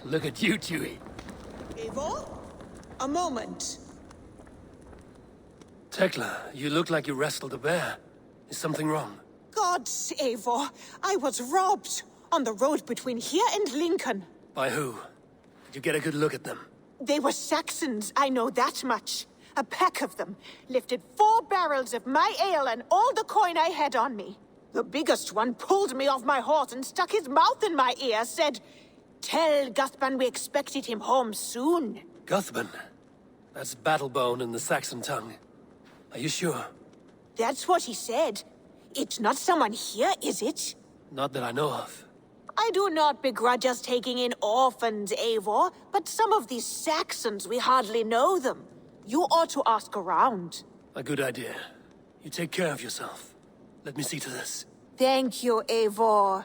Look at you, Chewie. Eivor? A moment. Tekla, you look like you wrestled a bear. Is something wrong? Gods, Eivor, I was robbed on the road between here and Lincoln. By who? Did you get a good look at them? They were Saxons, I know that much. A pack of them lifted 4 barrels of my ale and all the coin I had on me. The biggest one pulled me off my horse and stuck his mouth in my ear, said, "Tell Guthban we expected him home soon." Guthban? That's Battlebone in the Saxon tongue. Are you sure? That's what he said. It's not someone here, is it? Not that I know of. I do not begrudge us taking in orphans, Eivor, but some of these Saxons, we hardly know them. You ought to ask around. A good idea. You take care of yourself. Let me see to this. Thank you, Eivor.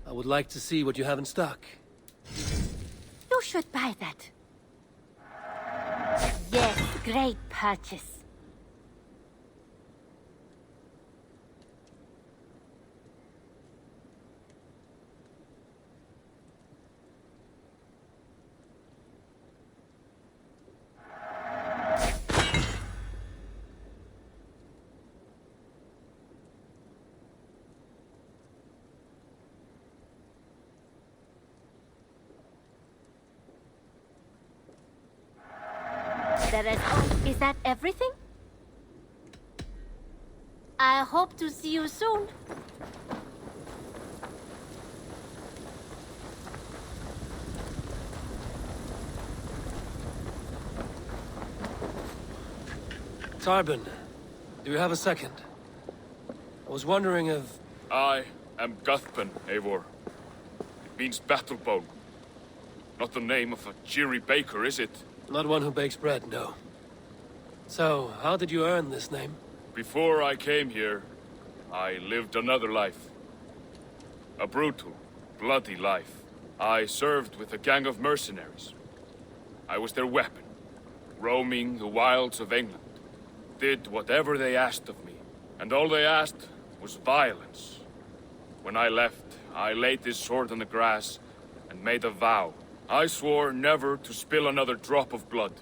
I would like to see what you have in stock. You should buy that. Yes, great purchase. Is that everything? I hope to see you soon. Tarban, do you have a second? I was wondering if... I am Guthban, Eivor. It means Battlebone. Not the name of a cheery baker, is it? Not one who bakes bread, no. So, how did you earn this name? Before I came here, I lived another life. A brutal, bloody life. I served with a gang of mercenaries. I was their weapon, roaming the wilds of England. Did whatever they asked of me, and all they asked was violence. When I left, I laid this sword on the grass and made a vow. I swore never to spill another drop of blood,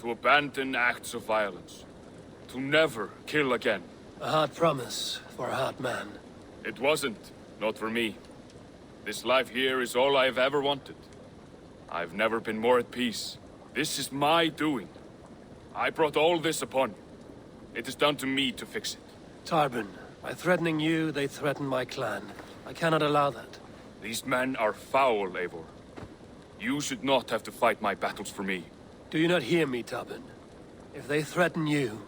to abandon acts of violence, to never kill again. A hard promise for a hard man. It wasn't, not for me. This life here is all I've ever wanted. I've never been more at peace. This is my doing. I brought all this upon you. It is down to me to fix it. Tarban, by threatening you, they threaten my clan. I cannot allow that. These men are foul, Eivor. You should not have to fight my battles for me. Do you not hear me, Tarban? If they threaten you,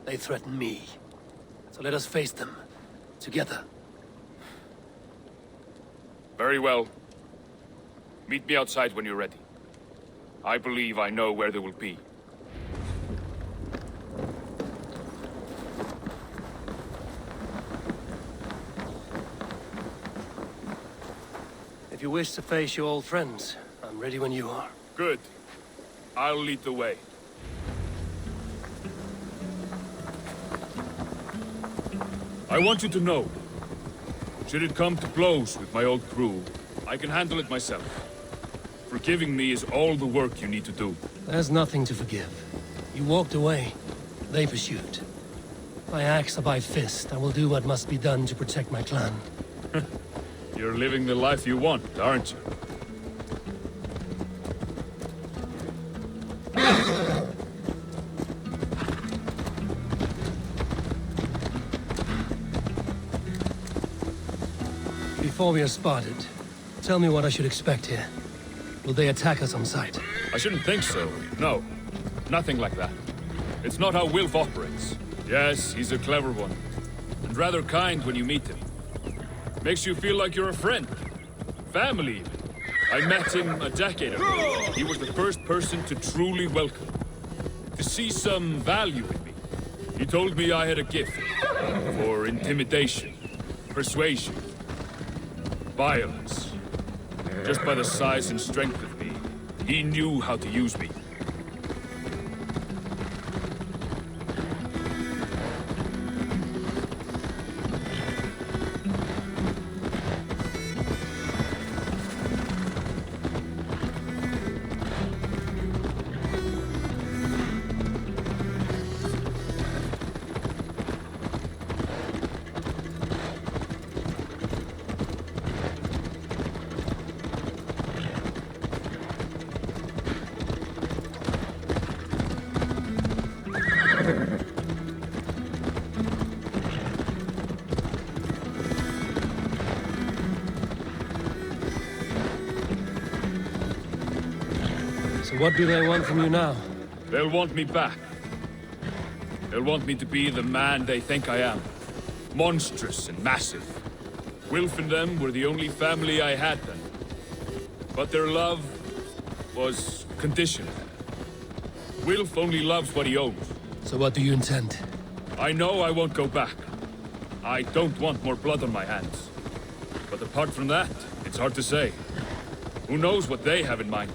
they threaten me. So let us face them. Together. Very well. Meet me outside when you're ready. I believe I know where they will be. If you wish to face your old friends, I'm ready when you are. Good. I'll lead the way. I want you to know, should it come to blows with my old crew, I can handle it myself. Forgiving me is all the work you need to do. There's nothing to forgive. You walked away. They pursued. By axe or by fist, I will do what must be done to protect my clan. You're living the life you want, aren't you? Before we are spotted, tell me what I should expect here. Will they attack us on sight? I shouldn't think so. No. Nothing like that. It's not how Wilf operates. Yes, he's a clever one. And rather kind when you meet him. Makes you feel like you're a friend. Family, even. I met him a decade ago. He was the first person to truly welcome me, to see some value in me. He told me I had a gift for intimidation, persuasion, violence. Just by the size and strength of me, he knew how to use me. So what do they want from you now? They'll want me back. They'll want me to be the man they think I am. Monstrous and massive. Wilf and them were the only family I had then. But their love was conditional. Wilf only loves what he owns. So what do you intend? I know I won't go back. I don't want more blood on my hands. But apart from that, it's hard to say. Who knows what they have in mind?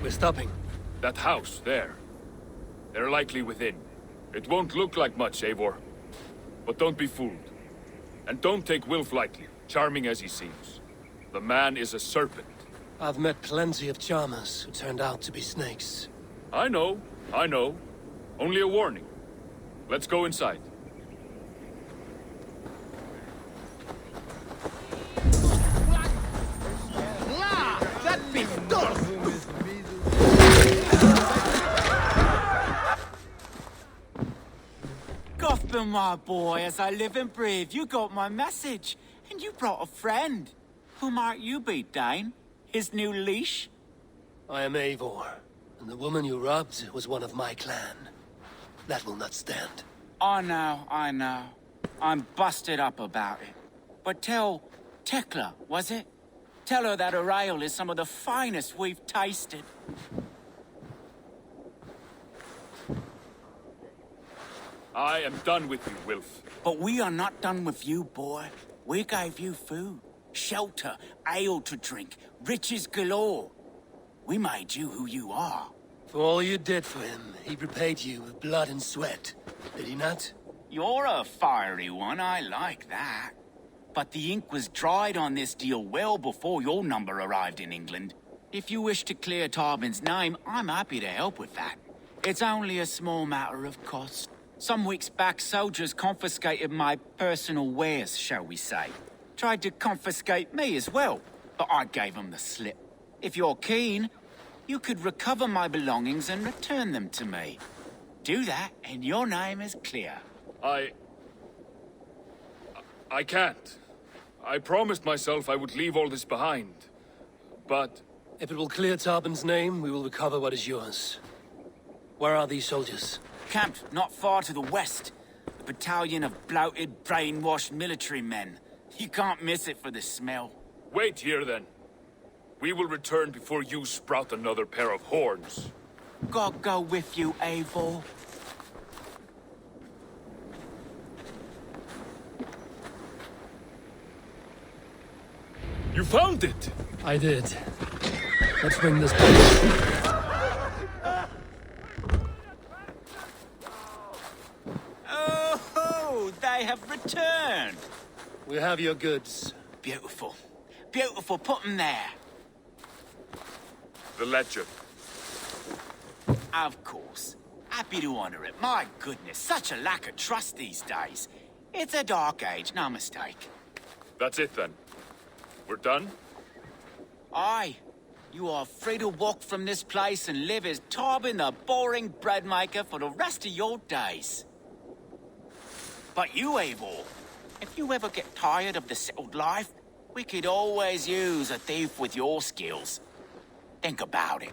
We're stopping. That house, there. They're likely within. It won't look like much, Eivor. But don't be fooled. And don't take Wilf lightly, charming as he seems. The man is a serpent. I've met plenty of charmers who turned out to be snakes. I know. Only a warning. Let's go inside. Gotham, my boy, as I live and breathe, you got my message. And you brought a friend. Who might you be, Dane? His new leash? I am Eivor, and the woman you robbed was one of my clan. That will not stand. I know. I'm busted up about it. But tell Tekla, was it? Tell her that her ale is some of the finest we've tasted. I am done with you, Wilf. But we are not done with you, boy. We gave you food, shelter, ale to drink, riches galore. We made you who you are. For all you did for him, he repaid you with blood and sweat. Did he not? You're a fiery one, I like that. But the ink was dried on this deal well before your number arrived in England. If you wish to clear Tarban's name, I'm happy to help with that. It's only a small matter of cost. Some weeks back, soldiers confiscated my personal wares, shall we say. Tried to confiscate me as well, but I gave them the slip. If you're keen, you could recover my belongings and return them to me. Do that, and your name is clear. I can't. I promised myself I would leave all this behind. But If it will clear Tarban's name, we will recover what is yours. Where are these soldiers? Camped not far to the west. A battalion of bloated, brainwashed military men. You can't miss it for the smell. wait here then. We will return before you sprout another pair of horns. God go with you, Eivor. You found it! I did. Let's bring this back. Oh, they have returned. We have your goods. Beautiful. Beautiful, put them there. The ledger. Of course. Happy to honor it. My goodness, such a lack of trust these days. It's a dark age, no mistake. That's it then. We're done? Aye. You are free to walk from this place and live as Tarban the boring bread maker for the rest of your days. But you, Eivor, if you ever get tired of the settled life, we could always use a thief with your skills. Think about it.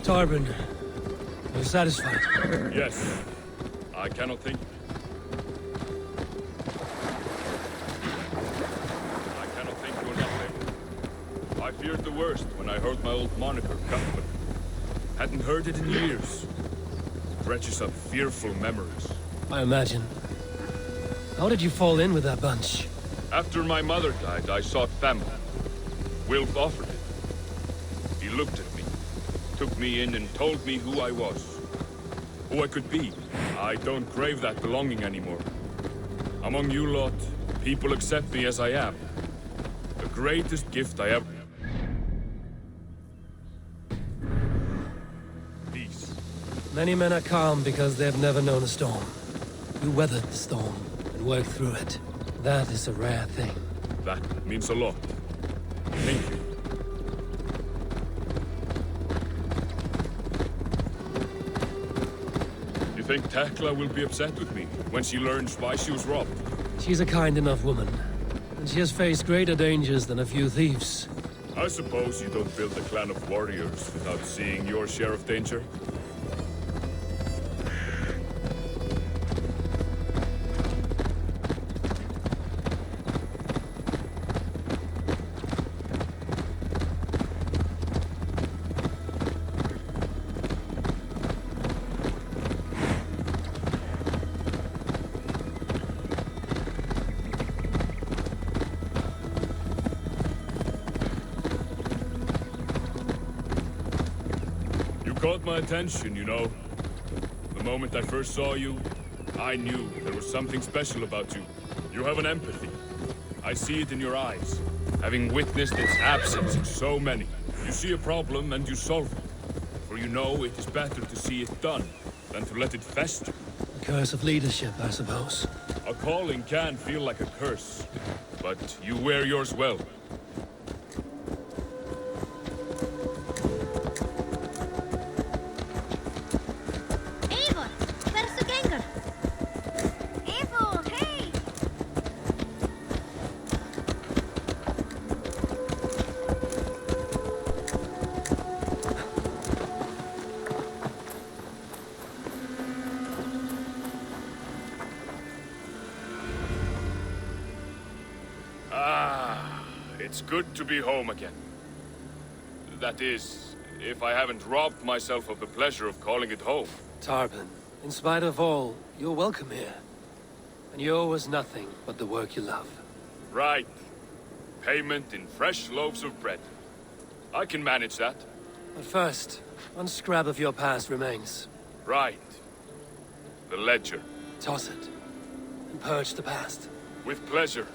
Tarban, you're satisfied? Yes. I cannot think. I cannot think you're not there. I feared the worst when I heard my old moniker, Cuthbert. Hadn't heard it in years. Dredges up fearful memories. I imagine. How did you fall in with that bunch? After my mother died, I sought family. Wilf offered it. He looked at me, took me in and told me who I was. Who I could be. I don't crave that belonging anymore. Among you lot, people accept me as I am. The greatest gift I ever... Peace. Many men are calm because they have never known a storm. You weathered the storm and worked through it. That is a rare thing. That means a lot. Thank you. You think Tekla will be upset with me when she learns why she was robbed? She's a kind enough woman, and she has faced greater dangers than a few thieves. I suppose you don't build a clan of warriors without seeing your share of danger? Caught my attention, you know. The moment I first saw you, I knew there was something special about you. You have an empathy. I see it in your eyes, having witnessed its absence in so many. You see a problem and you solve it. For you know it is better to see it done than to let it fester. The curse of leadership, I suppose. A calling can feel like a curse, but you wear yours well. Eivor, hversu gengur? Eivor, hey! Ah, it's good to be home again. That is, if I haven't robbed myself of the pleasure of calling it home. Tarban, in spite of all, you're welcome here. And you owe us nothing but the work you love. Right. Payment in fresh loaves of bread. I can manage that. But first, one scrap of your past remains. Right. The ledger. Toss it, and purge the past. With pleasure.